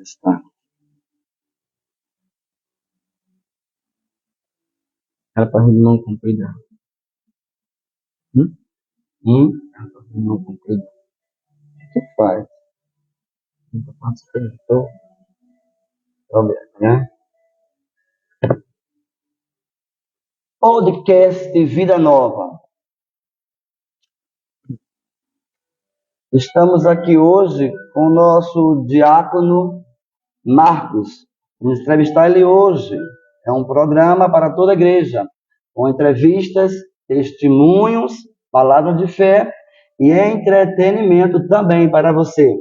Está. Era para reunião cumprida. Era para reunião cumprida. O que faz? Nunca participou. Né? Podcast Vida Nova. Estamos aqui hoje com o nosso diácono Marcos. Vamos entrevistar ele hoje. É um programa para toda a igreja, com entrevistas, testemunhos, palavras de fé e entretenimento também para você.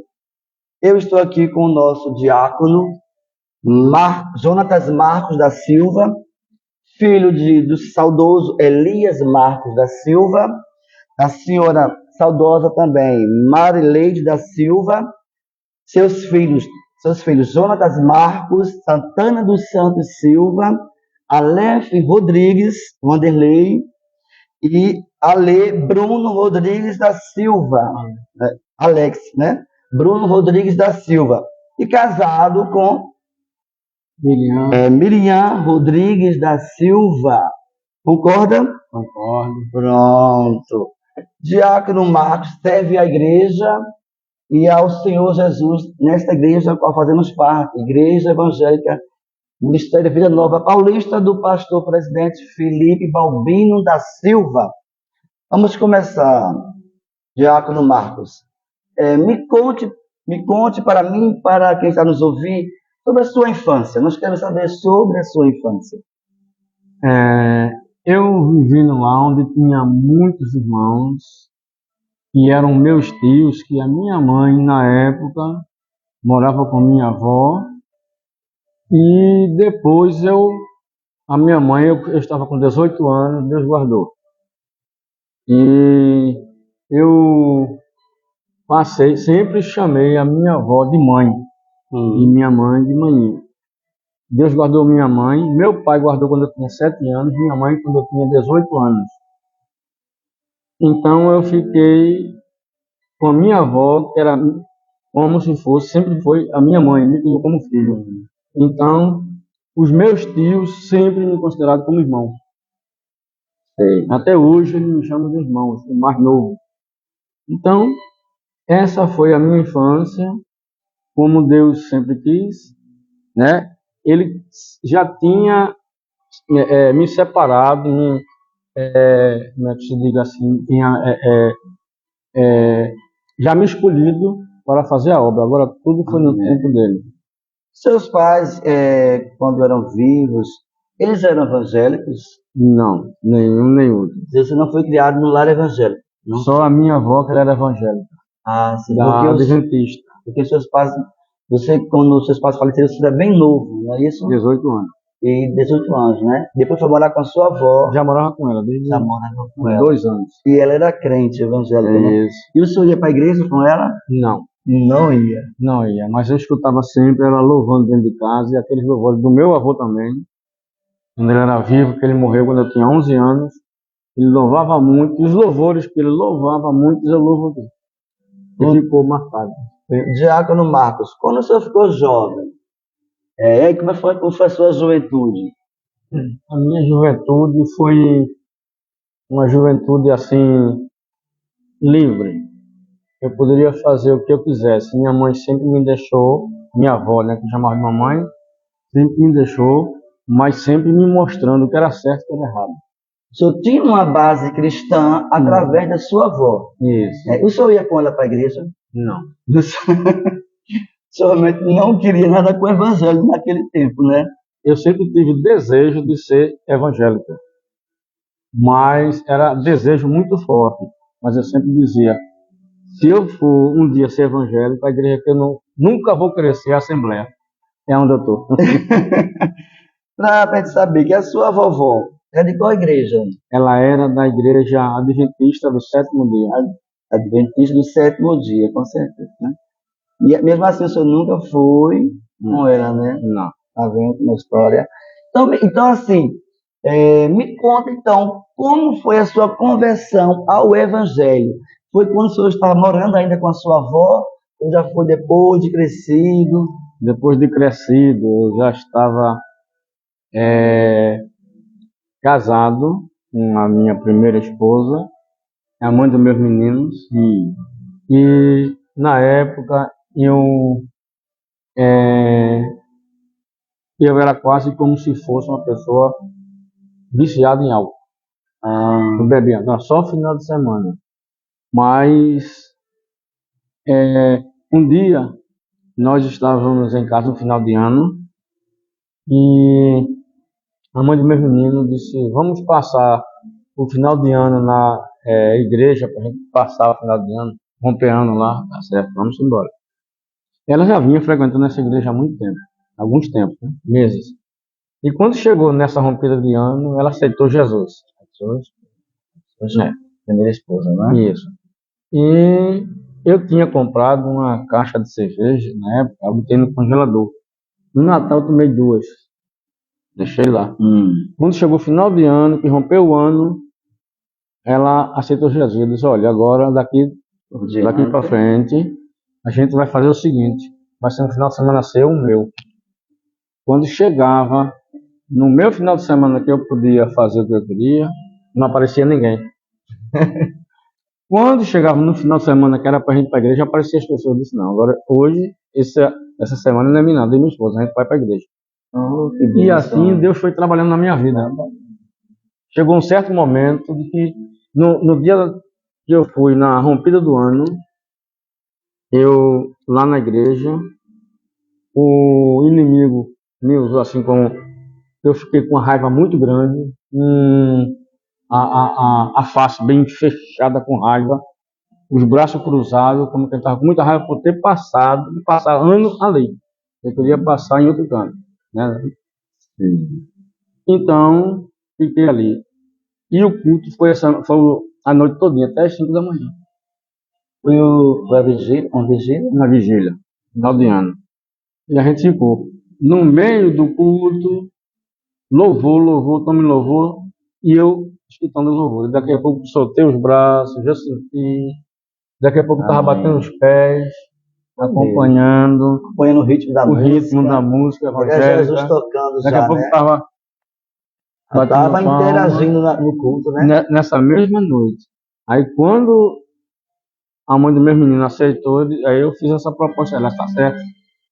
Eu estou aqui com o nosso diácono Jonatas Marcos da Silva, filho do saudoso Elias Marcos da Silva, a senhora saudosa também Marileide da Silva, seus filhos Jonatas Marcos, Santana dos Santos Silva, Aleph Rodrigues, Vanderlei e Ale Bruno Rodrigues da Silva, Alex, né? Bruno Rodrigues da Silva, e casado com Miriam Rodrigues da Silva. Concorda? Concordo. Pronto. Diácono Marcos serve à igreja e ao Senhor Jesus nesta igreja a qual fazemos parte, Igreja Evangélica Ministério Vida Nova Paulista, do pastor presidente Felipe Balbino da Silva. Vamos começar, diácono Marcos. Me conte para mim, para quem está nos ouvindo, sobre a sua infância. Nós queremos saber sobre a sua infância. Eu vivi no lar onde tinha muitos irmãos, que eram meus tios, que a minha mãe, na época, morava com minha avó. E depois a minha mãe, eu estava com 18 anos, Deus guardou. E eu sempre chamei a minha avó de mãe, e minha mãe de maninha. Deus guardou minha mãe, meu pai guardou quando eu tinha 7 anos, minha mãe quando eu tinha 18 anos. Então eu fiquei com a minha avó, que era como se fosse, sempre foi a minha mãe, me criou como filho. Então, os meus tios sempre me consideraram como irmão. Até hoje eles me chamam de irmão, o mais novo. Então, essa foi a minha infância, como Deus sempre quis, né? Ele já tinha me separado, como é que se diga assim, já me escolhido para fazer a obra. Agora tudo foi no tempo dele. Seus pais, quando eram vivos, eles eram evangélicos? Não, nenhum nem outro. Você não foi criado no lar evangélico? Não? Só a minha avó que era evangélica. Sim. Da Adventista. Porque seus pais, quando seus pais faleceram, você era bem novo, não é isso? 18 anos. E 18 anos, né? Depois foi morar com a sua avó. Já morava com ela, desde já morava com ela. 2 anos. E ela era crente evangélica, né? Isso. E o senhor ia para a igreja com ela? Não. Não ia? Não ia, mas eu escutava sempre ela louvando dentro de casa, e aqueles louvores do meu avô também, quando ele era vivo, que ele morreu quando eu tinha 11 anos, ele louvava muito, e os louvores que ele louvava muito, eu louvo aqui. E ficou marcado. Diácono Marcos, quando o senhor ficou jovem, como foi a sua juventude? A minha juventude foi uma juventude assim, livre. Eu poderia fazer o que eu quisesse. Minha mãe sempre me deixou, minha avó, né, que chamava de mamãe, sempre me deixou, mas sempre me mostrando o que era certo e o que era errado. O senhor tinha uma base cristã através da sua avó? Isso. O senhor ia com ela para a igreja? Não. O senhor realmente não queria nada com o evangelho naquele tempo, né? Eu sempre tive desejo de ser evangélica, mas era desejo muito forte. Mas eu sempre dizia, se eu for um dia ser evangélico, a igreja que eu nunca vou crescer a Assembleia. É onde eu estou. Para a gente saber que a sua vovó é de qual igreja? Ela era da igreja Adventista do Sétimo Dia. Adventista do Sétimo Dia, com certeza, né? E mesmo assim o senhor nunca foi com ela, né? Não. Tá vendo uma história? Então assim, me conta então, como foi a sua conversão ao evangelho? Foi quando o senhor estava morando ainda com a sua avó, ou já foi depois de crescido? depois de crescido, eu já estava casado com a minha primeira esposa, a mãe dos meus meninos, e na época é, eu era quase como se fosse uma pessoa viciada em álcool. Eu bebia, não, só final de semana. Mas um dia nós estávamos em casa no final de ano e a mãe do meu menino disse: vamos passar o final de ano na igreja para a gente passar o final de ano, romper ano lá, tá certo, vamos embora. Ela já vinha frequentando essa igreja há muito tempo, alguns tempos, né? Meses. E quando chegou nessa rompida de ano, ela aceitou Jesus. Primeira esposa, né? Isso. E eu tinha comprado uma caixa de cerveja na época, eu botei no congelador. No Natal eu tomei 2. Deixei lá. Quando chegou o final de ano, que rompeu o ano, ela aceitou Jesus. Disse: olha, agora daqui para frente, a gente vai fazer o seguinte: vai ser no final de semana seu, o meu. Quando chegava no meu final de semana que eu podia fazer o que eu queria, não aparecia ninguém. Quando chegava no final de semana que era para a gente ir para a igreja, apareciam as pessoas. Eu disse: não, agora hoje, essa semana não é minha nada, é minha esposa, a gente vai para a igreja. E assim Deus foi trabalhando na minha vida. Chegou um certo momento de que no dia que eu fui na rompida do ano, eu lá na igreja, o inimigo me usou assim como eu fiquei com uma raiva muito grande, a face bem fechada com raiva, os braços cruzados, como que ele estava com muita raiva por ter passar ano ali. Eu queria passar em outro canto, né? Então, fiquei ali. E o culto foi a noite todinha, até as 5 da manhã. Foi a vigília, Uma vigília, final de ano. E a gente ficou no meio do culto, louvor, tome louvor, e eu escutando o louvor. Daqui a pouco soltei os braços, já senti. Daqui a pouco estava batendo os pés, acompanhando o ritmo da música evangélica. Jesus tocando Daqui a pouco estava interagindo no culto, né? Nessa mesma noite. Aí quando a mãe do meu menino aceitou, aí eu fiz essa proposta, ela está certa.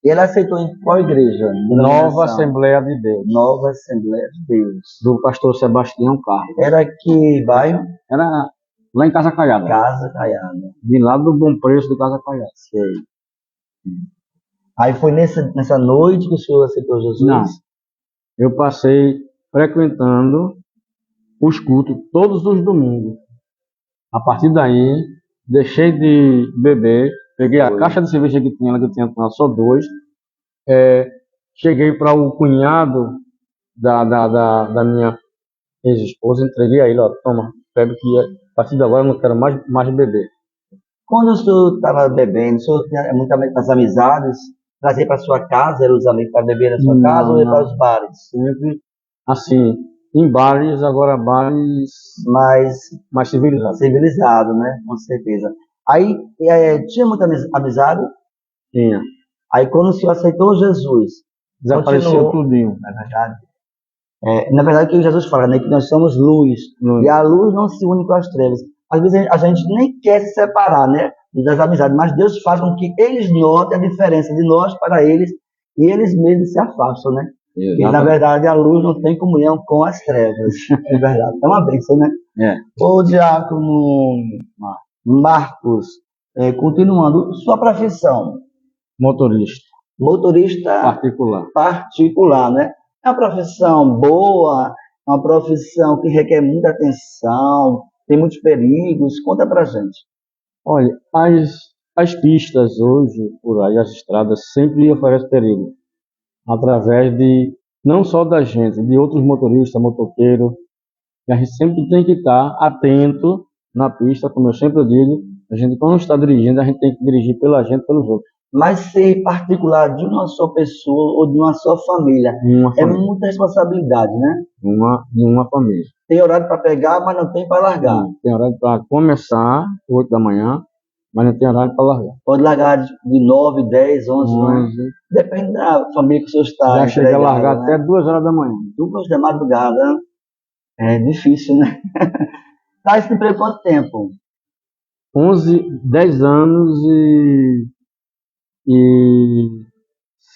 E ela aceitou em qual igreja? Nova Assembleia de Deus. Nova Assembleia de Deus. Do pastor Sebastião Carlos. Era que bairro? Era lá em Casa Caiada. Casa Caiada. De lá do Bom Preço de Casa Caiada. Sei. Aí foi nessa noite que o senhor aceitou Jesus? Não. Eu passei frequentando os cultos todos os domingos. A partir daí, deixei de beber, peguei a caixa de cerveja que tinha tomado só 2. Cheguei para o cunhado da minha ex-esposa, entreguei a ele: ó, toma, bebe que a partir de agora eu não quero mais beber. Quando o senhor estava bebendo, o senhor tinha muitas amizades? Trazer para sua casa, eram os amigos para beber na sua casa ou ir para os bares? Sempre assim, em bares, agora bares mais civilizados. Civilizado, né? Com certeza. Aí, tinha muita amizade? Tinha. Aí, quando o senhor aceitou Jesus, desapareceu tudinho. Na verdade. Na verdade, o que Jesus fala, né? Que nós somos luz. E a luz não se une com as trevas. Às vezes a gente nem quer se separar, né? Das amizades, mas Deus faz com que eles notem a diferença de nós para eles e eles mesmos se afastam, né? Exatamente. E na verdade a luz não tem comunhão com as trevas. É verdade. É uma bênção, né? O diácono Marcos, continuando, sua profissão? Motorista particular, né? É uma profissão boa, é uma profissão que requer muita atenção, tem muitos perigos. Conta pra gente. Olha, as pistas hoje, por aí, as estradas, sempre oferecem perigo. Através não só da gente, de outros motoristas, motoqueiros. E a gente sempre tem que estar atento na pista, como eu sempre digo. A gente, quando está dirigindo, a gente tem que dirigir pela gente e pelos outros. Mas ser particular de uma só pessoa ou de uma só família é muita responsabilidade, né? De uma família. Tem horário para pegar, mas não tem para largar. Tem horário para começar, 8 da manhã, mas não tem horário para largar. Pode largar de 9, 10, 11, né? 11. Depende da família que o senhor está. Já chega a empregado, largar né? até 2 horas da manhã. 2 da madrugada. É difícil, né? Tá esse emprego quanto tempo? 10 anos e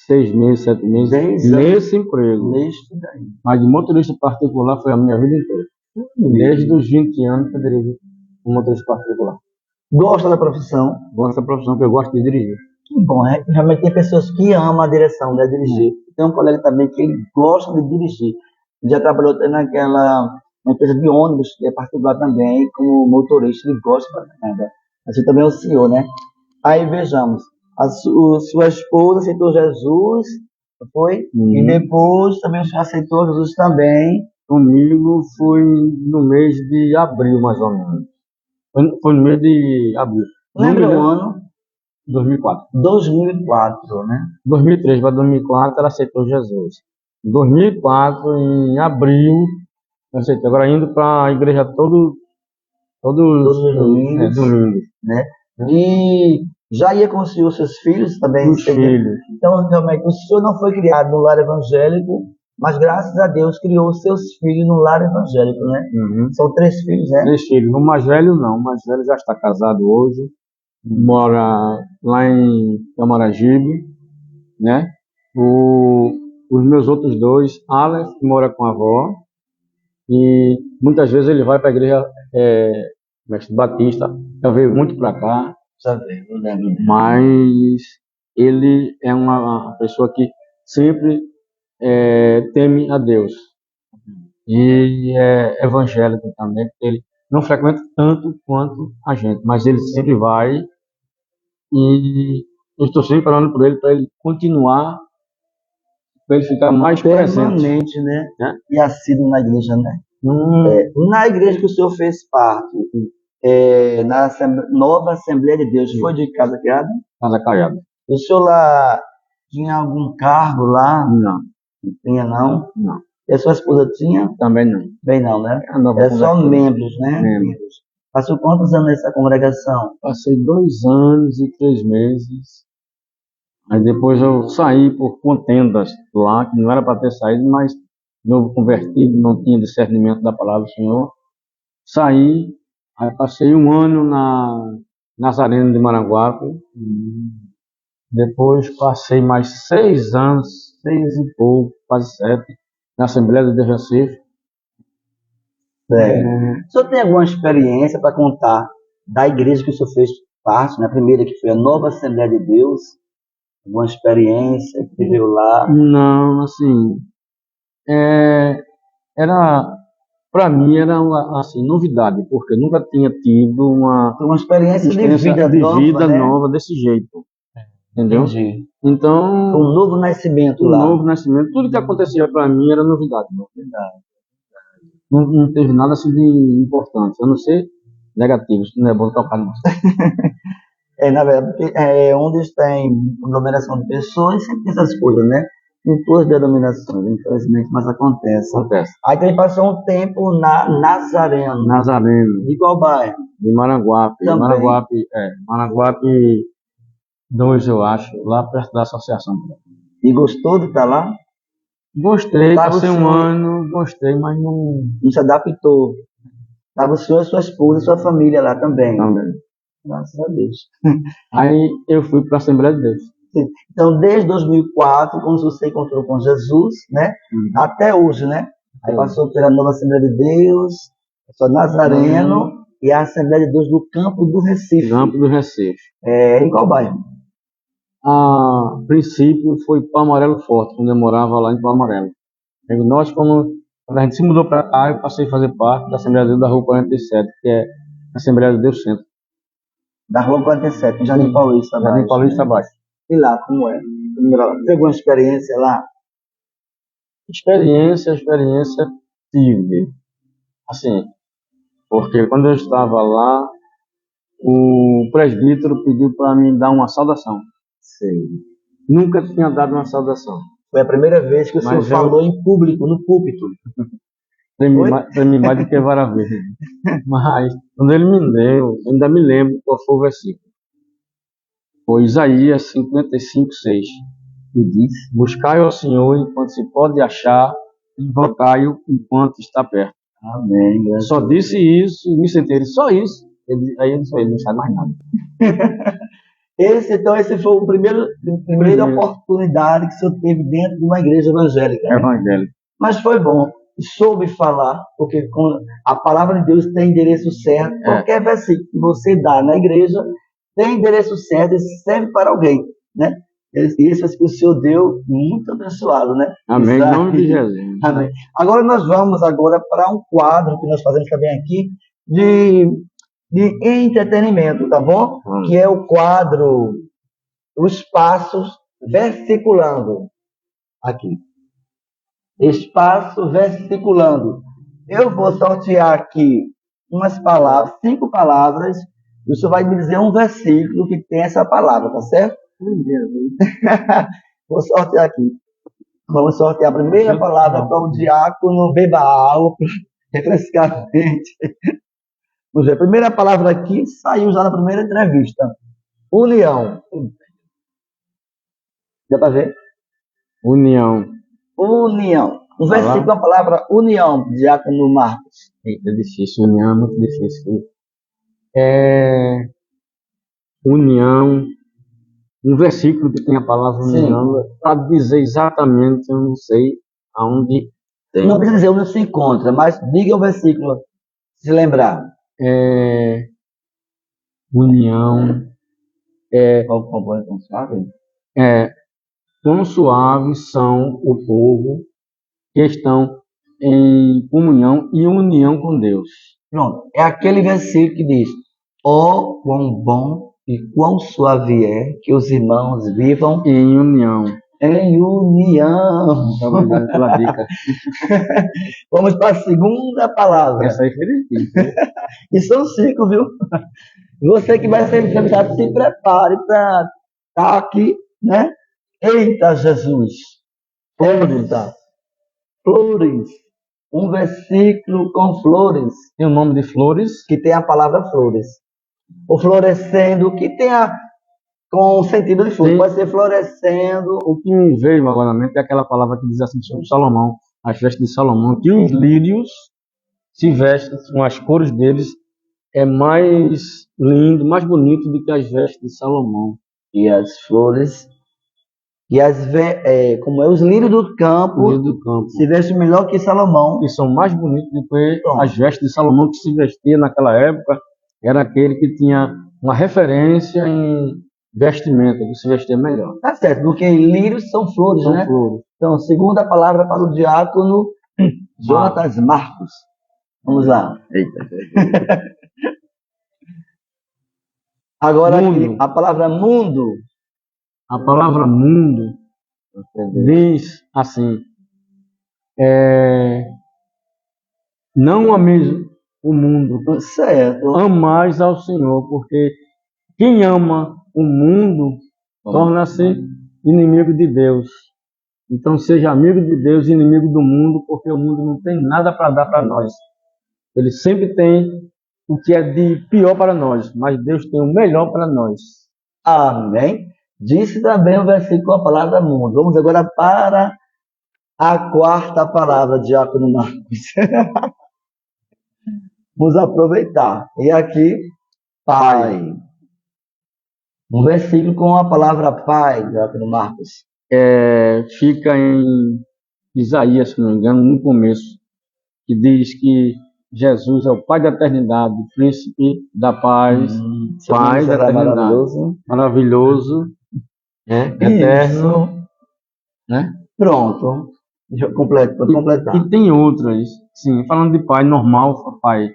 6 meses, 7 meses 10 anos. nesse emprego. Neste daí. Mas de motorista particular foi a minha vida inteira. Desde os 20 anos que eu dirijo um motorista particular. Gosta da profissão? Gosto dessa profissão que eu gosto de dirigir. Que bom, né? Realmente tem pessoas que amam a direção, né? Dirigir. Tem um colega também que ele gosta de dirigir. Já trabalhou até naquela empresa de ônibus, que é particular também, como motorista, ele gosta pra caramba. Assim também é o senhor, né? Aí vejamos, sua esposa aceitou Jesus, foi? E depois também o senhor aceitou Jesus também. Comigo foi no mês de abril, mais ou menos. Foi no mês de abril. Lembra o ano? 2004. 2004, né? 2003 para 2004 ela aceitou Jesus. Em 2004, em abril, eu aceitei. Agora indo para a igreja todos os domingos, domingos. Né? E já ia com os seus filhos também? Os filhos. Então, realmente, o senhor não foi criado no lar evangélico, mas graças a Deus criou os seus filhos no lar evangélico, né? São 3 filhos, né? 3 filhos. O mais velho não, o mais velho já está casado hoje, mora lá em Camaragibe, né? Os meus outros 2, Aleph, que mora com a avó, e muitas vezes ele vai para a igreja Mestre Batista, já veio muito para cá, Já veio, eu lembro. mas ele é uma pessoa que sempre teme a Deus. E é evangélico também, porque ele não frequenta tanto quanto a gente, mas ele sempre vai, e eu estou sempre falando por ele, para ele continuar, para ele ficar mais presente. Permanente, né? E assíduo na igreja, né? Na igreja que o senhor fez parte, na nova Assembleia de Deus, foi de casa criada? Casa Caiada. O senhor lá tinha algum cargo lá? Não. Não tinha, não? Não. E a sua esposa tinha? Também não. Bem não, né? É só membros, né? Membros. Passou quantos anos nessa congregação? Passei 2 anos e 3 meses. Aí depois eu saí por contendas lá, que não era para ter saído, mas novo convertido, não tinha discernimento da palavra do Senhor. Saí, aí passei 1 ano na Nazareno de Maranguape. Depois passei mais 6 anos, 6 e pouco, quase 7, na Assembleia de Recife. O senhor tem alguma experiência para contar da igreja que o senhor fez parte, na primeira que foi a Nova Assembleia de Deus? Alguma experiência que viveu lá? Não, assim, para mim era assim, novidade, porque eu nunca tinha tido uma experiência de vida nova desse jeito. Entendeu? Entendi. Então, um novo nascimento lá. Um novo nascimento. Tudo que acontecia para mim era novidade. Não teve nada assim de importante, a não ser negativos, que não é bom tocar nisso. Na verdade, porque, onde tem aglomeração de pessoas, sempre tem essas coisas, né? Em todas as denominações, infelizmente, mas acontece. Aí ele passou um tempo na Nazareno. De qual bairro? De Maranguape. Maranguape 2, eu acho, lá perto da associação. E gostou de estar lá? Gostei, passei 1 ano, gostei, mas não se adaptou. Estava o senhor, sua esposa e sua família lá também. Graças a Deus. Aí eu fui para a Assembleia de Deus. Então, desde 2004, quando você encontrou com Jesus, né? Até hoje, né? Aí passou pela Nova Assembleia de Deus, só Nazareno e a Assembleia de Deus do Campo do Recife. Em qual bairro? A princípio foi Palmarelo Forte, quando eu morava lá em Palmarelo. Quando a gente se mudou para cá, eu passei a fazer parte da Assembleia de Deus da Rua 47, que é a Assembleia de Deus Centro. Da Rua 47, em Jardim Paulista abaixo. Jardim Paulista abaixo. E lá, como é? Teve alguma experiência lá? Experiência tive. Assim, porque quando eu estava lá, o presbítero pediu para mim dar uma saudação. Nunca tinha dado uma saudação. Foi a primeira vez que o senhor falou em público, no púlpito. Tremi mais do que vara verde. Mas, quando ele me deu, ainda me lembro qual foi o versículo. Foi Isaías 55:6. Que diz: Buscai ao Senhor enquanto se pode achar, invocai-o enquanto está perto. Amém. Graças Só a Deus. disse isso, me sentei, só isso. Aí ele disse, ele não sabe mais nada. Esse foi a primeira oportunidade que o senhor teve dentro de uma igreja evangélica, né? Evangélico. Mas foi bom. Soube falar, porque a palavra de Deus tem endereço certo. Qualquer versículo que você dá na igreja tem endereço certo e serve para alguém, né? Esse que o senhor deu, muito abençoado, né? Amém. Em nome de Jesus. Amém. Agora nós vamos para um quadro que nós fazemos também aqui de entretenimento, tá bom? Que é o quadro Os Passos Versiculando. Aqui. Espaço versiculando. Eu vou sortear aqui umas palavras, 5 palavras, e o senhor vai me dizer um versículo que tem essa palavra, tá certo? Vou sortear aqui. Vamos sortear a primeira palavra para o diácono beber água, refrescar a mente. Vamos ver, a primeira palavra aqui saiu já na primeira entrevista. União. Dá para ver? União. União. Um versículo com a palavra união, diácono Marcos. É difícil, união é muito difícil. União. Um versículo que tem a palavra união, para dizer exatamente, eu não sei aonde tem. Não precisa dizer onde se encontra, mas diga o versículo, se lembrar. União. Qual compõe com suave? Quão suaves são o povo que estão em comunhão e união com Deus. Pronto, é aquele versículo que diz: ó, quão bom e quão suave é que os irmãos vivam em união. Em união. Obrigado pela dica. Vamos para a segunda palavra. Essa aí foi difícil. E são 5, viu? Você que vai ser entrevistado, se prepare para estar aqui, né? Eita, Jesus! Flores. Um versículo com flores. Tem o nome de flores? Que tem a palavra flores. O florescendo, que tem com sentido de flor. Pode ser florescendo. O que me veio agora na mente é aquela palavra que diz assim sobre Salomão, as vestes de Salomão, que os lírios se vestem com as cores deles, é mais lindo, mais bonito do que as vestes de Salomão. E as flores, como os lírios do campo, se vestem melhor que Salomão. E são mais bonitos do que as vestes de Salomão, que se vestia naquela época, era aquele que tinha uma referência em vestimenta, que se vestia melhor. Tá certo, porque lírios são flores, né? Flores. Então, segunda palavra para o diácono Jonatas Marcos. Vamos lá. Eita. Agora aqui, a palavra mundo. A palavra mundo diz assim: não ameis o mundo, certo. Amais ao Senhor, porque quem ama o mundo torna-se inimigo de Deus. Então seja amigo de Deus e inimigo do mundo, porque o mundo não tem nada para dar para nós. Ele sempre tem o que é de pior para nós, mas Deus tem o melhor para nós. Amém. Disse também o versículo com a palavra mundo. Vamos agora para a quarta palavra, diácono Marcos. Vamos aproveitar. E aqui, Pai. Um versículo com a palavra Pai, diácono Marcos. Fica em Isaías, se não me engano, no começo, que diz que Jesus é o Pai da eternidade, Príncipe da paz, Pai da eternidade. Maravilhoso. Eterno, né? Pronto. Deixa eu completar. E tem outras, sim, falando de pai normal, pai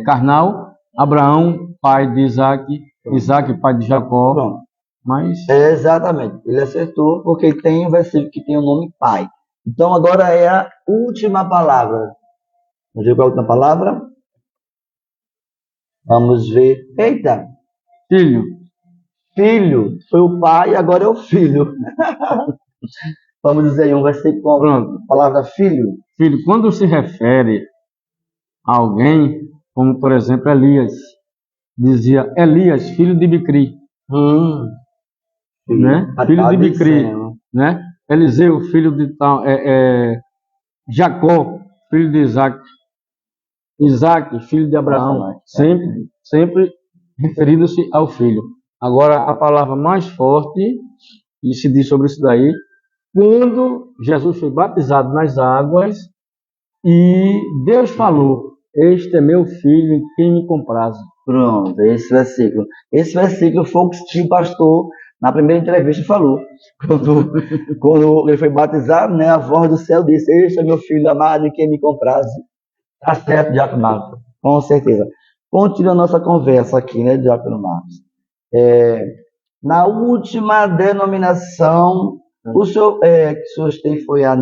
carnal, Abraão, pai de Isaac, Isaac, pai de Jacó. Pronto. Mas exatamente, ele acertou porque tem um versículo que tem o nome pai. Então agora é a última palavra. Vamos ver qual é a última palavra? Vamos ver. Eita! Filho. Filho, foi o pai e agora é o filho. Vamos dizer aí um versículo com a palavra filho. Filho, quando se refere a alguém, como por exemplo Elias, dizia Elias, filho de Bicri. né? Filho de Bicri, né? Eliseu, filho de Jacó, filho de Isaac. Isaac, filho de Abraão, sempre referindo-se ao filho. Agora, a palavra mais forte, e se diz sobre isso daí, quando Jesus foi batizado nas águas e Deus falou: este é meu filho em quem me comprazo. Pronto, esse versículo. Esse versículo foi o que o pastor, na primeira entrevista, falou. Quando ele foi batizado, né, a voz do céu disse: este é meu filho amado em quem me comprazo. Tá certo, Diácono Marcos, com certeza. Continuando a nossa conversa aqui, né, Diácono Marcos? Na última denominação, o senhor que sustém foi a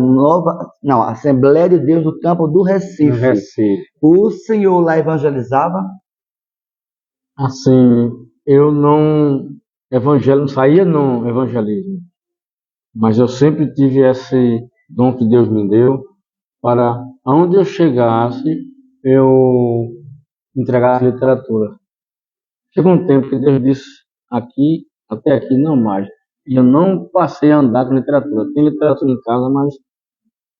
Assembleia de Deus do Campo do Recife. O senhor lá evangelizava? Assim, eu não saía no evangelismo, mas eu sempre tive esse dom que Deus me deu para aonde eu chegasse, eu entregasse literatura. Chegou um tempo que Deus disse: aqui, até aqui, não mais. E eu não passei a andar com literatura. Tem literatura em casa, mas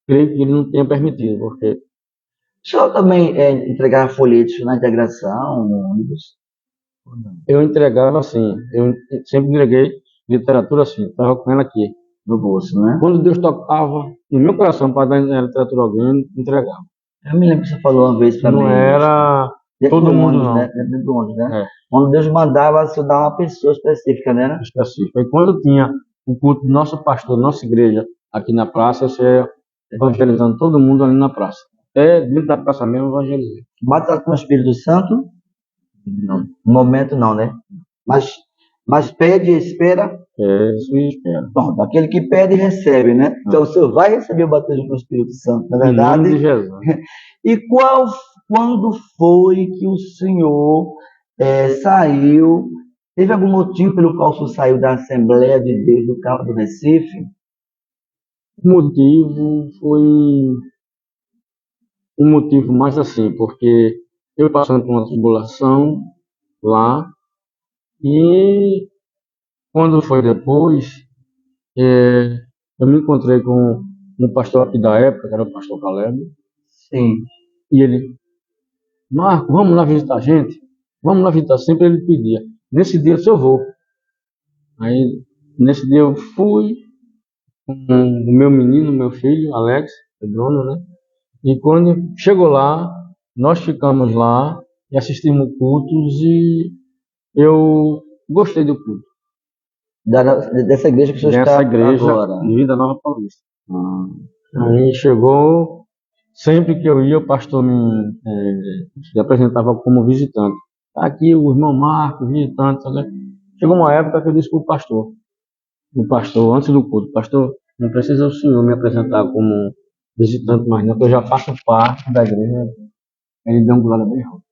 creio que ele não tenha permitido, porque... O senhor também entregava folhetos na integração, no ônibus? Eu entregava assim, eu sempre entreguei literatura assim, estava com ela aqui no bolso, né? Quando Deus tocava no meu coração para dar literatura a alguém, entregava. Eu me lembro que você falou uma vez para mim. Não era todo mundo, não. Né? Dentro do ônibus, né? Quando Deus mandava, você dar uma pessoa específica, né? Específica. E quando tinha o culto do nosso pastor, nossa igreja, aqui na praça, você ia evangelizando todo mundo ali na praça. Até dentro da praça mesmo, evangelizei. Batizado com o Espírito Santo? Não. No momento não, né? Mas pede e espera? Isso e espera. Bom, aquele que pede recebe, né? Então o senhor vai receber o batismo com o Espírito Santo, na verdade. Em nome de Jesus. E quando foi que o senhor saiu? Teve algum motivo pelo qual o senhor saiu da Assembleia de Deus do Campo do Recife? O motivo foi um motivo mais assim, porque eu passando por uma tribulação lá, e quando foi depois, eu me encontrei com um pastor aqui da época, que era o pastor Caleb. Sim. E ele: Marco, vamos lá visitar a gente? Vamos lá visitar. Sempre ele pedia. Nesse dia eu vou. Aí, nesse dia eu fui com o meu menino, meu filho, Alex, o Bruno, né? E quando chegou lá, nós ficamos lá e assistimos cultos e eu gostei do culto. Dessa igreja que o senhor está agora? Vida Nova Paulista. Aí chegou, sempre que eu ia, o pastor me apresentava como visitante. Tá aqui o irmão Marcos, visitante. Sabe? Chegou uma época que eu disse para o pastor, antes do culto: pastor, não precisa o senhor me apresentar como visitante mais não, que eu já faço parte da igreja. Ele deu um glória bem alto.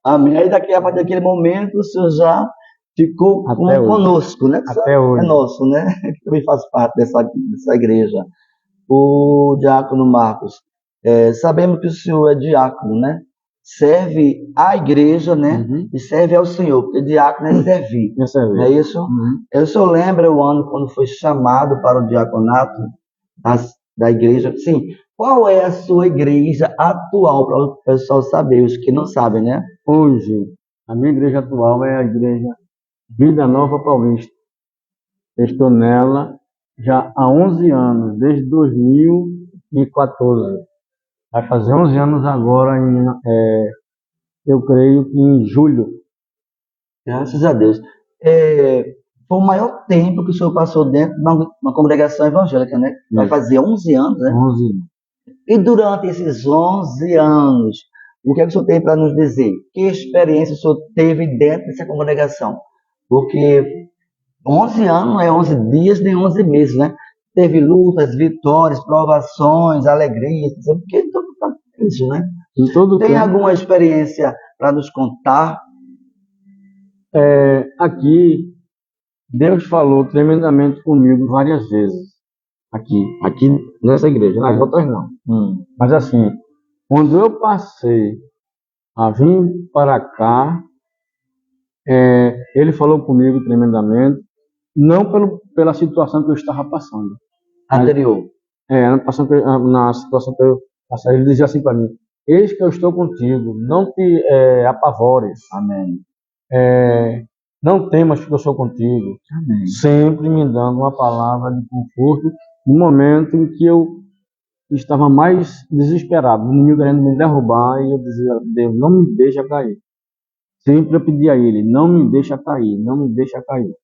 Amém. Aí a partir daquele momento o senhor já ficou conosco, né? Até hoje. É nosso, né? Que também faz parte dessa igreja. O diácono Marcos, sabemos que o senhor é diácono, né? Serve à igreja, né? E serve ao Senhor, porque diácono é servir. Não é isso? Eu só lembro o ano quando foi chamado para o diaconato da igreja. Sim. Qual é a sua igreja atual, para o pessoal saber, os que não sabem, né? Hoje, a minha igreja atual é a igreja Vida Nova Paulista. Eu estou nela já há 11 anos, desde 2014. Vai fazer 11 anos agora, eu creio que em julho. Graças a Deus. Foi o maior tempo que o senhor passou dentro de uma congregação evangélica, né? Vai fazer 11 anos, né? 11 anos. E durante esses 11 anos, o que é que o senhor tem para nos dizer? Que experiência o senhor teve dentro dessa congregação? Porque 11 anos não é 11 dias nem 11 meses, né? Teve lutas, vitórias, provações, alegrias, porque isso, né? Tem alguma experiência para nos contar? Aqui, Deus falou tremendamente comigo várias vezes. Aqui nessa igreja, nas outras não. Mas assim, quando eu passei a vir para cá, Ele falou comigo tremendamente, não pela situação que eu estava passando. Anterior. Na situação que eu passei, ele dizia assim para mim: eis que eu estou contigo, não te apavores. Amém. Não temas que eu sou contigo. Amém. Sempre me dando uma palavra de conforto no momento em que eu estava mais desesperado, o inimigo querendo me derrubar, e eu dizia: Deus, não me deixa cair. Sempre eu pedia a Ele: não me deixa cair, não me deixa cair.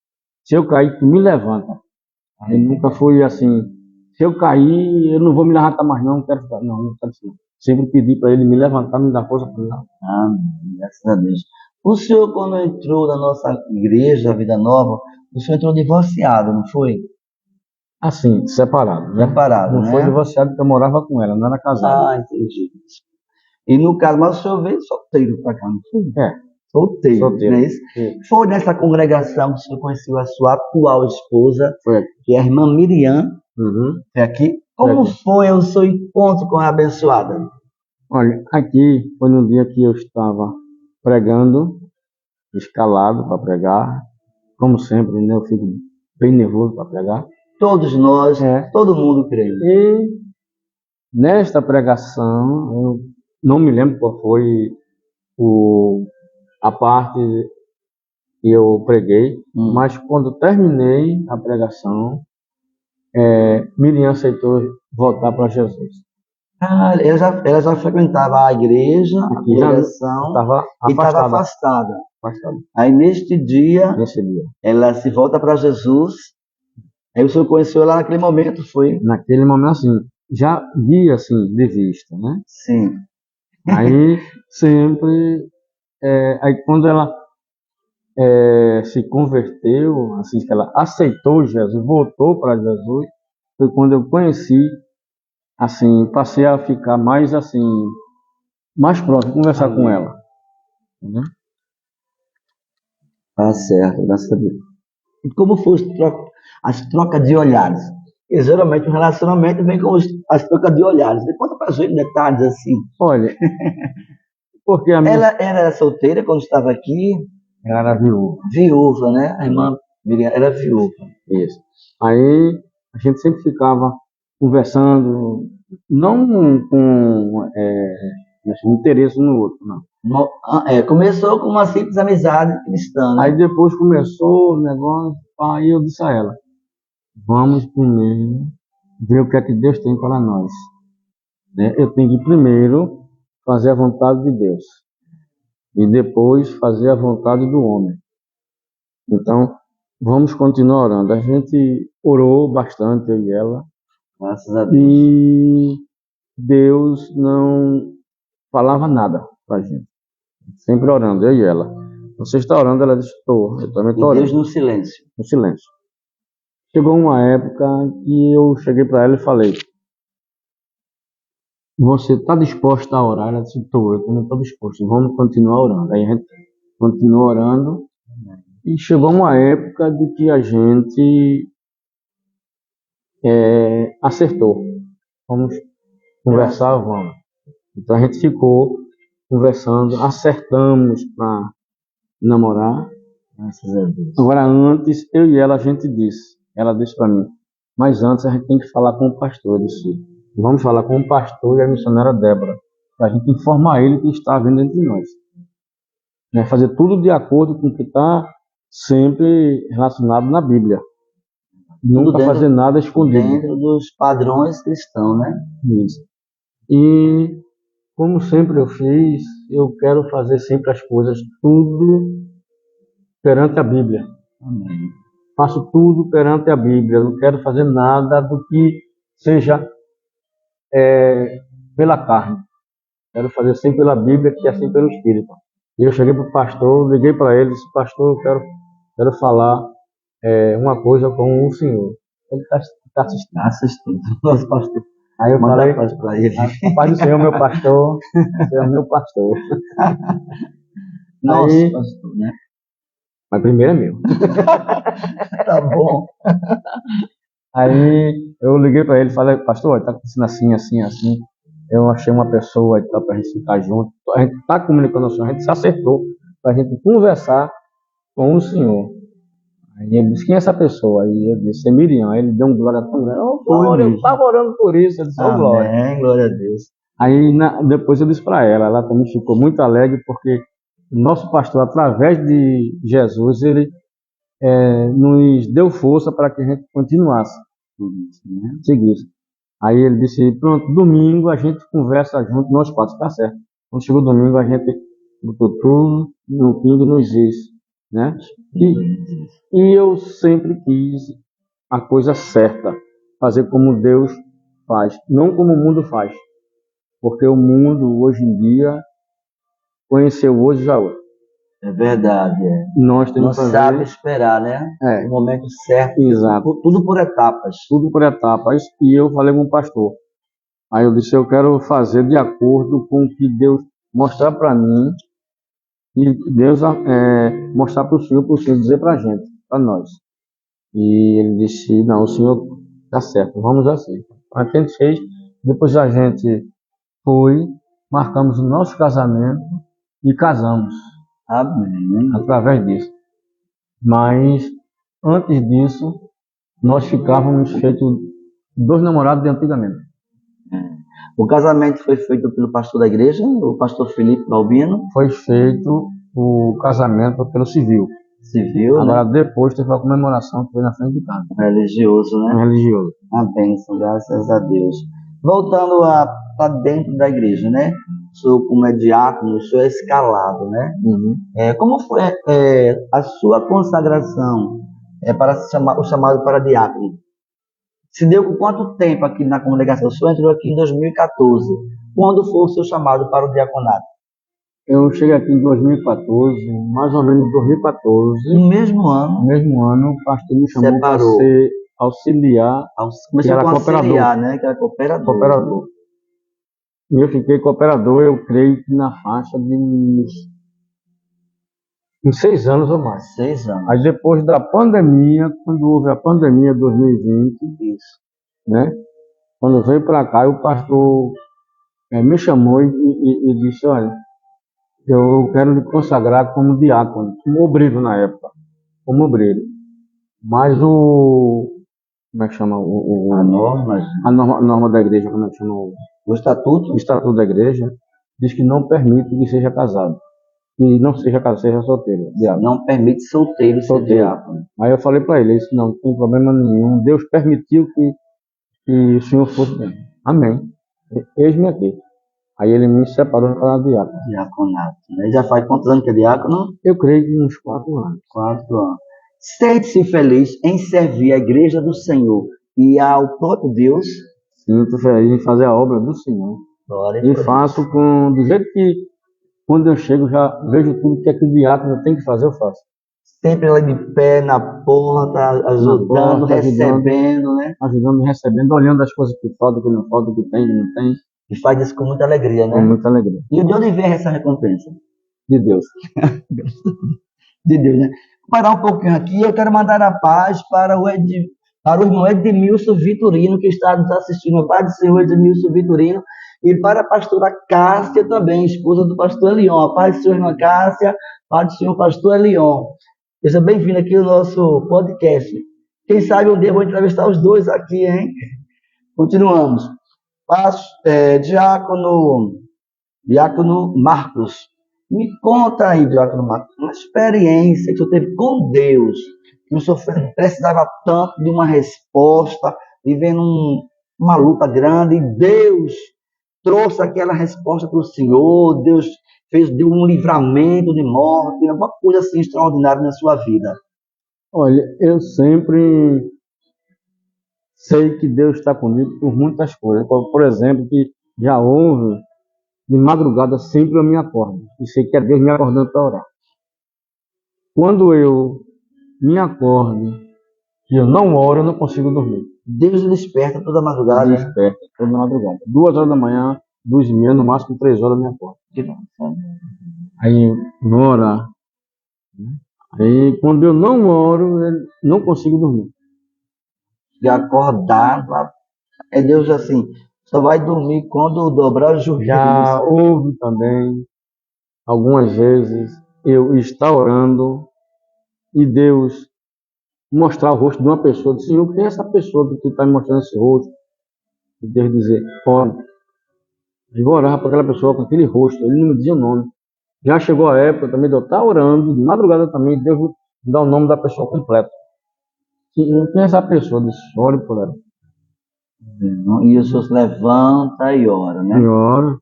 Se eu cair, tu me levanta. Ele nunca foi assim: se eu cair, eu não vou me levantar mais, não quero ficar, não quero assim. Sempre pedi para Ele me levantar, me dar força para ele. Amém. Graças a Deus. O senhor, quando entrou na nossa igreja, Vida Nova, o senhor entrou divorciado, não foi? Assim, separado, né? Separado, Não né? foi divorciado porque eu morava com ela, não era casado. Entendi. E no caso, mas o senhor veio solteiro para cá, não foi? Solteiro, não é isso? Foi nessa congregação que o senhor conheceu a sua atual esposa, que é a irmã Miriam, foi aqui. Como foi o seu encontro com a abençoada? Olha, aqui foi no dia que eu estava pregando, escalado para pregar, como sempre, né? Eu fico bem nervoso para pregar. Todos nós, todo mundo crê. E nesta pregação, eu não me lembro qual foi a parte que eu preguei, mas quando terminei a pregação, Miriam aceitou voltar para Jesus. Ela já frequentava a igreja, a congregação, e estava afastada. Aí neste dia, ela se volta para Jesus. Aí o senhor conheceu ela naquele momento, foi? Naquele momento, assim, já via assim, de vista, né? Sim. Aí sempre, aí quando ela se converteu, assim, que ela aceitou Jesus, voltou para Jesus, foi quando eu conheci, assim, passei a ficar mais assim, mais próximo, conversar com ela. Né? Tá certo, graças a Deus. E como foi as trocas de olhares? Porque geralmente o relacionamento vem com as trocas de olhares. Conta pra gente detalhes assim. Olha, porque a minha... Ela era solteira quando estava aqui? Ela era viúva. Viúva, né? A irmã Miriam era viúva. Isso. Aí a gente sempre ficava conversando, não com interesse no outro, não. Começou com uma simples amizade cristã, né? Aí depois começou o negócio, aí eu disse a ela: vamos primeiro ver o que é que Deus tem para nós. Né? Eu tenho que primeiro fazer a vontade de Deus e depois fazer a vontade do homem. Então, vamos continuar orando. A gente orou bastante, eu e ela. Graças a Deus. E Deus não falava nada para a gente. Sempre orando, eu e ela. Você está orando? Ela disse: estou. Eu também estou orando. Deus no silêncio. No silêncio. Chegou uma época que eu cheguei para ela e falei: você está disposta a orar? Ela disse: estou. Eu também estou disposto. Vamos continuar orando. Aí a gente continuou orando. E chegou uma época de que a gente acertou. Vamos conversar, vamos. Então a gente ficou conversando, acertamos para namorar. Graças a Deus. Agora antes, eu e ela, a gente disse, ela disse para mim: mas antes a gente tem que falar com o pastor. Eu disse: vamos falar com o pastor e a missionária Débora, para a gente informar ele que está vindo entre nós. Né? Fazer tudo de acordo com o que está sempre relacionado na Bíblia. Nunca fazer nada escondido. Dentro dos padrões cristãos, né? Isso. E como sempre eu fiz, eu quero fazer sempre as coisas tudo perante a Bíblia. Amém. Faço tudo perante a Bíblia. Não quero fazer nada do que seja pela carne. Quero fazer sempre pela Bíblia, que é sempre pelo Espírito. E eu cheguei para o pastor, liguei para ele e disse: pastor, eu quero falar uma coisa com o senhor. Ele está assistindo. Nosso pastor. Aí eu falei: a paz para ele. A paz do Senhor, meu pastor. Você é meu pastor. Nosso pastor, né? Mas primeiro é meu. Tá bom. Aí eu liguei para ele e falei: pastor, está acontecendo assim, assim, assim. Eu achei uma pessoa para a gente ficar junto. A gente está comunicando assim, a gente se acertou para a gente conversar com o Senhor. Aí ele disse, quem é essa pessoa? Aí eu disse, é Miriam. Aí ele deu um glória tão grande. Oh, glória, eu estava orando por isso. Eu disse, oh, glória. Amém, glória a Deus. Aí depois eu disse para ela também ficou muito alegre, porque o nosso pastor, através de Jesus, ele nos deu força para que a gente continuasse, seguisse. Aí ele disse, pronto, domingo a gente conversa junto, nós quatro, tá certo. Quando chegou domingo, a gente botou tudo no pingo nos is, né? E eu sempre quis a coisa certa, fazer como Deus faz, não como o mundo faz. Porque o mundo, hoje em dia, conheceu hoje já hoje. É verdade. Nós Não temos que sabe fazer esperar, né? É. O momento certo. Exato. Tudo por etapas. Tudo por etapas. E eu falei com o pastor. Aí eu disse, eu quero fazer de acordo com o que Deus mostrar para mim e Deus mostrar para o Senhor dizer para a gente, para nós. E ele disse, não, o Senhor tá certo, vamos assim. A gente fez, depois a gente foi, marcamos o nosso casamento e casamos. Amém. Através disso. Mas, antes disso, nós ficávamos feitos 2 namorados de antigamente. O casamento foi feito pelo pastor da igreja, o pastor Felipe Balbino. Foi feito o casamento pelo civil. Civil, agora, né? depois teve a comemoração que foi na frente de casa. Religioso, né? Religioso. A bênção, graças a Deus. Voltando para dentro da igreja, né? O senhor, como é diácono, o senhor é escalado, né? Uhum. Como foi a sua consagração para o chamado para diácono? Se deu com quanto tempo aqui na congregação? O senhor entrou aqui em 2014. Quando foi o seu chamado para o diaconato? Eu cheguei aqui em 2014, mais ou menos em 2014. No mesmo ano? No mesmo ano, o pastor me chamou para ser auxiliar. Começou com auxiliar, né? Que era cooperador. E eu fiquei cooperador, eu creio que na faixa de uns 6 anos ou mais. 6 anos. Aí depois da pandemia, quando houve a pandemia de 2020, isso, né? Quando veio para cá, o pastor me chamou e disse, olha, eu quero me consagrar como diácono, como obreiro na época, como obreiro. Mas como é que chama? A norma da igreja, como é que chama? O estatuto? O estatuto da igreja diz que não permite que seja casado. Que não seja casado, seja solteiro. Diácono. Não permite solteiro ser diácono. Aí eu falei para ele, isso não tem problema nenhum. Deus permitiu que o senhor fosse. Amém. Eis-me aqui. Aí ele me separou para diácono. Diaconato. Ele já faz quantos anos que é diácono? Eu creio que uns 4 anos. 4 anos. Sente-se feliz em servir a igreja do Senhor e ao próprio Deus? Sinto feliz em fazer a obra do Senhor. Glória e faço do jeito que, quando eu chego, já vejo tudo que o diácono tem que fazer, eu faço. Sempre lá de pé, na porta, ajudando, recebendo, né? Ajudando, recebendo, olhando as coisas que faltam, que não faltam, que tem, que não tem. E faz isso com muita alegria, né? Com muita alegria. E de onde vem essa recompensa? De Deus. De Deus, né? Vou parar um pouquinho aqui, eu quero mandar a paz para o irmão Edmilson Vitorino, que está nos assistindo. A paz do Senhor Edmilson Vitorino. E para a pastora Cássia também, esposa do pastor Elion. A paz do Senhor, irmã Cássia. A paz do Senhor, pastor Elion. Seja bem-vindo aqui ao nosso podcast. Quem sabe um dia eu vou entrevistar os dois aqui, hein? Continuamos. Diácono Marcos. Me conta aí, Diácono Marcos, uma experiência que o senhor teve com Deus, que o senhor precisava tanto de uma resposta, vivendo uma luta grande, e Deus trouxe aquela resposta para o Senhor, Deus deu um livramento de morte, alguma coisa assim extraordinária na sua vida. Olha, eu sempre sei que Deus está comigo por muitas coisas. Por exemplo, que já houve, de madrugada sempre eu me acordo. E sei que é Deus me acordando para orar. Quando eu me acordo, que eu não oro, eu não consigo dormir. Deus desperta toda madrugada. Desperta toda madrugada. 2 horas da manhã, 2h30, no máximo 3 horas eu me acordo. Aí, não orar. Aí, quando eu não oro, eu não consigo dormir. De acordar, é Deus assim, só vai dormir quando dobrar os joelhos. Já houve também, algumas vezes, eu estar orando e Deus mostrar o rosto de uma pessoa, dizer, Senhor, quem é essa pessoa que tu está me mostrando esse rosto? E Deus dizer, olha, eu vou orar para aquela pessoa com aquele rosto, ele não me dizia o nome. Já chegou a época também de eu estar orando, de madrugada também, Deus me dá o nome da pessoa completo. Senhor, quem é essa pessoa? Diz, ore por ela. E o senhor se levanta e ora, né? E ora.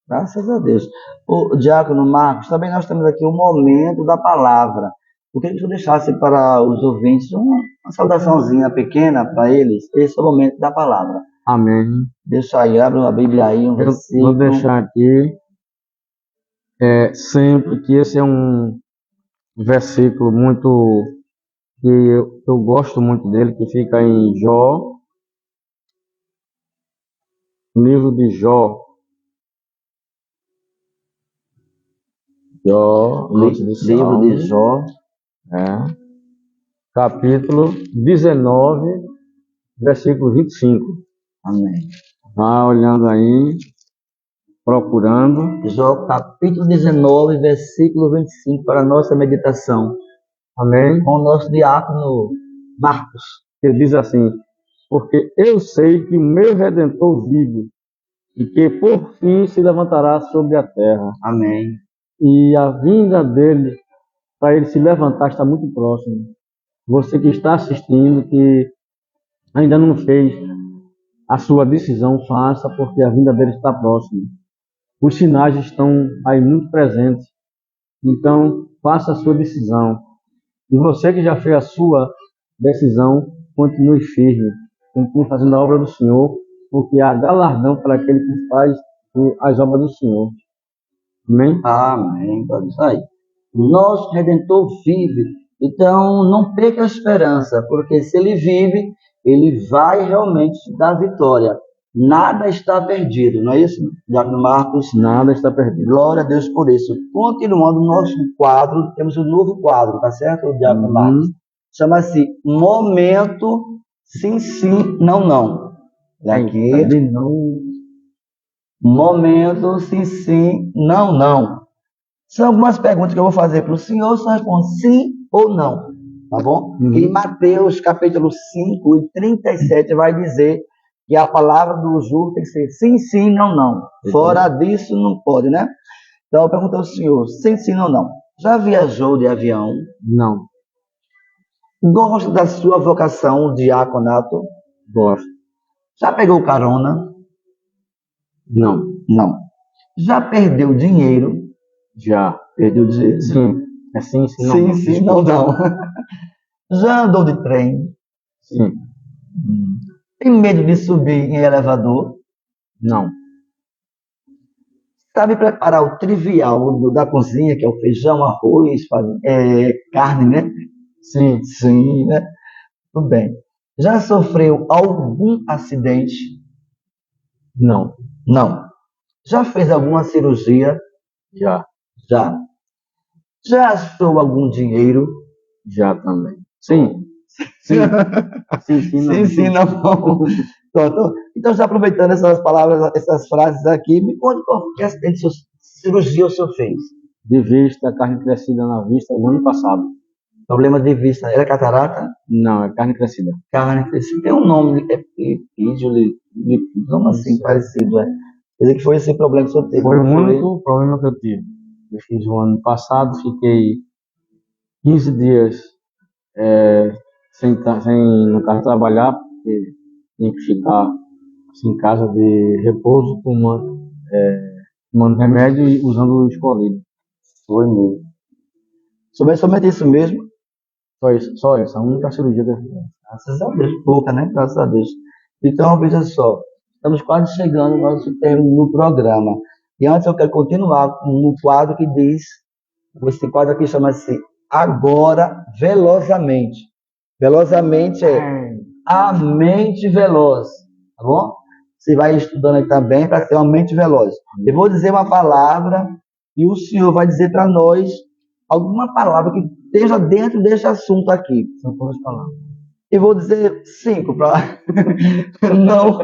Graças a Deus. O Diácono Marcos, também nós temos aqui o momento da palavra. Eu queria que o senhor deixasse para os ouvintes uma saudaçãozinha pequena para eles. Esse é o momento da palavra. Amém. Deixa aí, abre uma Bíblia aí, um versículo. Vou deixar aqui, sempre que esse é um versículo muito, que eu gosto muito dele, que fica em Jó, livro de Jó. Jó, livro de Jó, capítulo 19, versículo 25. Amém. Vá olhando aí, procurando. Jó, capítulo 19, versículo 25, para a nossa meditação. Amém. Com o nosso diácono Marcos. Ele diz assim, porque eu sei que o meu Redentor vive, e que por fim se levantará sobre a terra. Amém. E a vinda dele, para ele se levantar, está muito próximo. Você que está assistindo, que ainda não fez a sua decisão, faça, porque a vinda dele está próxima. Os sinais estão aí muito presentes. Então, faça a sua decisão. E você que já fez a sua decisão, continue firme. Continue fazendo a obra do Senhor, porque há galardão para aquele que faz as obras do Senhor. Amém? Amém. Pode isso aí. Nosso Redentor vive. Então, não perca a esperança, porque se ele vive, ele vai realmente te dar vitória. Nada está perdido, não é isso, Diácono Marcos? Nada está perdido. Glória a Deus por isso. Continuando o nosso quadro, temos um novo quadro, tá certo, Diácono Marcos? Chama-se Momento Sim, Sim, Não, Não. Daqui. Momento Sim, Sim, Não, Não. São algumas perguntas que eu vou fazer para o senhor, só responde sim ou não, tá bom? Em Mateus capítulo 5 e 37 vai dizer que a palavra do justo tem que ser sim, sim, não, não. Fora disso não pode, né? Então eu pergunto ao senhor, sim, sim, não, não. Já viajou de avião? Não. Gosta da sua vocação, diaconato? Gosto. Já pegou carona? Não. Não. Já perdeu dinheiro? Já. Perdeu dinheiro? Sim. É sim, sim, não. Sim, sim, não, não. Já andou de trem? Sim. Tem medo de subir em elevador? Não. Sabe preparar o trivial da cozinha, que é o feijão, arroz, carne, né? Sim. Sim, né? Tudo bem. Já sofreu algum acidente? Não. Não. Já fez alguma cirurgia? Já. Já. Já achou algum dinheiro? Já também. Sim. Sim. Sim, sim, não. Sim, sim, não. Então, já aproveitando essas palavras, essas frases aqui, me conta qual que acidente de cirurgia o senhor fez. De vista, carne crescida na vista, no ano passado. Problema de vista, era catarata? Não, é carne crescida. Carne crescida. Tem um nome, lipídio, assim, parecido, é. Quer dizer que foi esse problema que o senhor teve. Foi o único problema que eu tive. Eu fiz o ano passado, fiquei 15 dias sem no caso trabalhar, porque tinha que ficar assim, em casa de repouso, tomando remédio e usando o escolhido. Foi mesmo. Somente isso mesmo? Só essa, a única cirurgia que eu fiz. Graças a Deus, pouca, né? Graças a Deus. Então, veja só, estamos quase chegando ao nosso término no programa. E antes eu quero continuar no quadro que diz, esse quadro aqui chama-se Agora Velozmente. Velozamente é a mente veloz, tá bom? Você vai estudando aí também para ter uma mente veloz. Eu vou dizer uma palavra e o senhor vai dizer para nós alguma palavra que esteja dentro desse assunto aqui. São todas palavras. Eu vou dizer 5 para não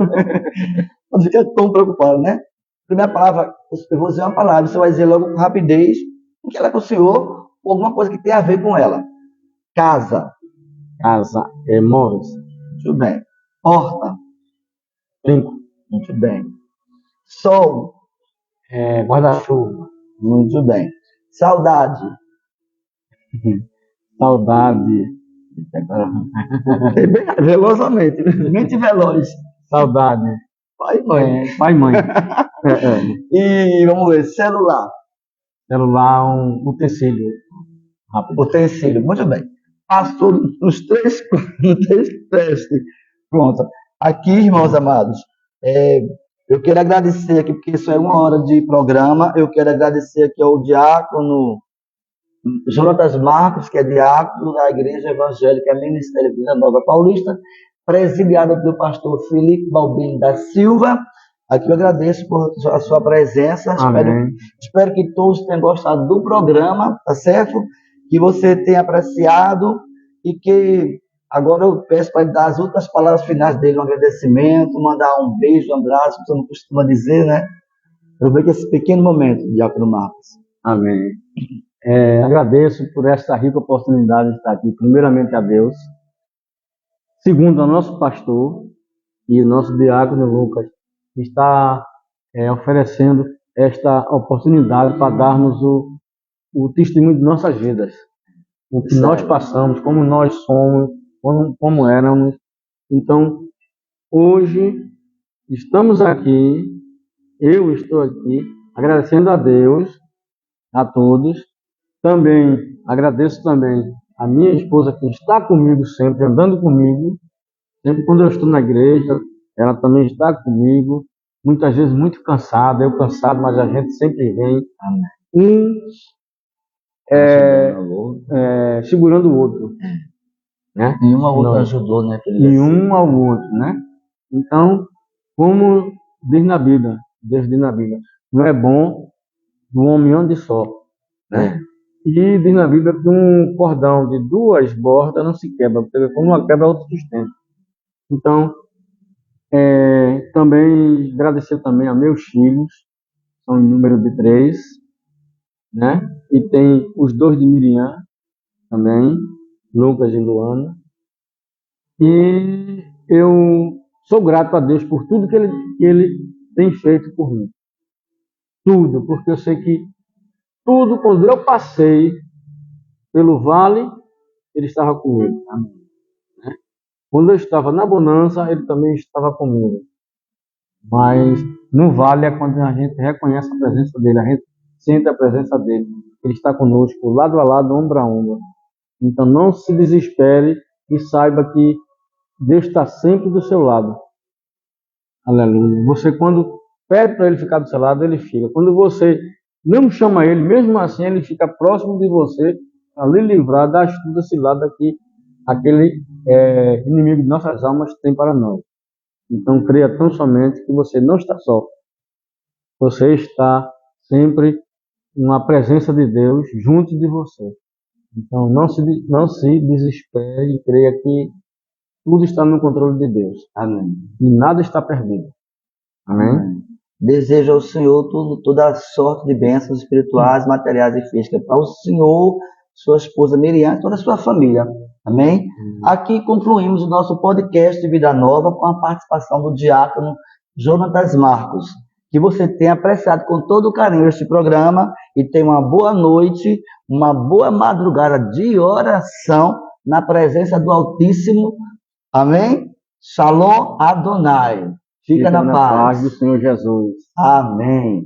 ficar tão preocupado, né? Primeira palavra, eu vou dizer uma palavra, você vai dizer logo com rapidez o que ela é com o senhor ou alguma coisa que tem a ver com ela. Casa. Casa. Móveis. Muito bem. Porta. Brinco. Muito bem. Sol. Guarda-chuva. Muito bem. Saudade. Saudade. Velozmente. Mente veloz. Saudade. Pai e mãe. Pai e mãe. E vamos ver. Celular. Celular, um utensílio. Rápido. Utensílio. Muito bem. Passou nos três testes. Pronto. Aqui, irmãos amados, eu quero agradecer aqui, porque isso é 1 hora de programa, eu quero agradecer aqui ao diácono Jonatas Marcos, que é diácono da Igreja Evangélica Ministério Vila Nova Paulista, presidiado pelo pastor Felipe Balbino da Silva. Aqui eu agradeço por a sua presença. Espero que todos tenham gostado do programa, tá certo? Que você tenha apreciado e que agora eu peço para ele dar as últimas palavras finais dele, um agradecimento, mandar um beijo, um abraço, que você não costuma dizer, né? Eu vejo esse pequeno momento, diácono Marcos. Amém. Agradeço por esta rica oportunidade de estar aqui, primeiramente a Deus, segundo ao nosso pastor e o nosso diácono Lucas, que está oferecendo esta oportunidade para darmos o testemunho de nossas vidas, o que nós passamos, como nós somos, como éramos. Então, hoje estamos aqui, eu estou aqui, agradecendo a Deus, a todos. Também agradeço também a minha esposa, que está comigo sempre, andando comigo, sempre quando eu estou na igreja, ela também está comigo, muitas vezes muito cansada, eu cansado, mas a gente sempre vem, segurando o outro, né? E um ao outro ajudou, né? E um ao outro, né? Então, como diz na Bíblia, Deus diz na Bíblia, não é bom do homem onde só, né? E diz na Bíblia que um cordão de 2 bordas não se quebra, porque quando uma quebra, outro sustenta. Então, também agradecer também a meus filhos, são em número de 3, né? E tem os 2 de Miriam também, Lucas e Luana. E eu sou grato a Deus por tudo que ele tem feito por mim. Tudo, porque eu sei que tudo, quando eu passei pelo vale, ele estava comigo. Né? Quando eu estava na bonança, ele também estava comigo. Mas no vale é quando a gente reconhece a presença dele, a gente sente a presença dele. Ele está conosco, lado a lado, ombro a ombro. Então não se desespere e saiba que Deus está sempre do seu lado. Aleluia. Você, quando pede para ele ficar do seu lado, ele fica. Quando você não chama ele, mesmo assim, ele fica próximo de você, para lhe livrar da astuta cilada que aquele inimigo de nossas almas tem para nós. Então, creia tão somente que você não está só. Você está sempre na presença de Deus junto de você. Então, não se desespere e creia que tudo está no controle de Deus. Amém. E nada está perdido. Amém? Desejo ao Senhor toda a sorte de bênçãos espirituais, materiais e físicas para o Senhor, sua esposa Miriam e toda a sua família. Amém? Aqui concluímos o nosso podcast de Vida Nova com a participação do diácono Jonatas Marcos. Que você tenha apreciado com todo carinho este programa e tenha uma boa noite, uma boa madrugada de oração na presença do Altíssimo. Amém? Shalom Adonai. Fica na paz do Senhor Jesus. Amém.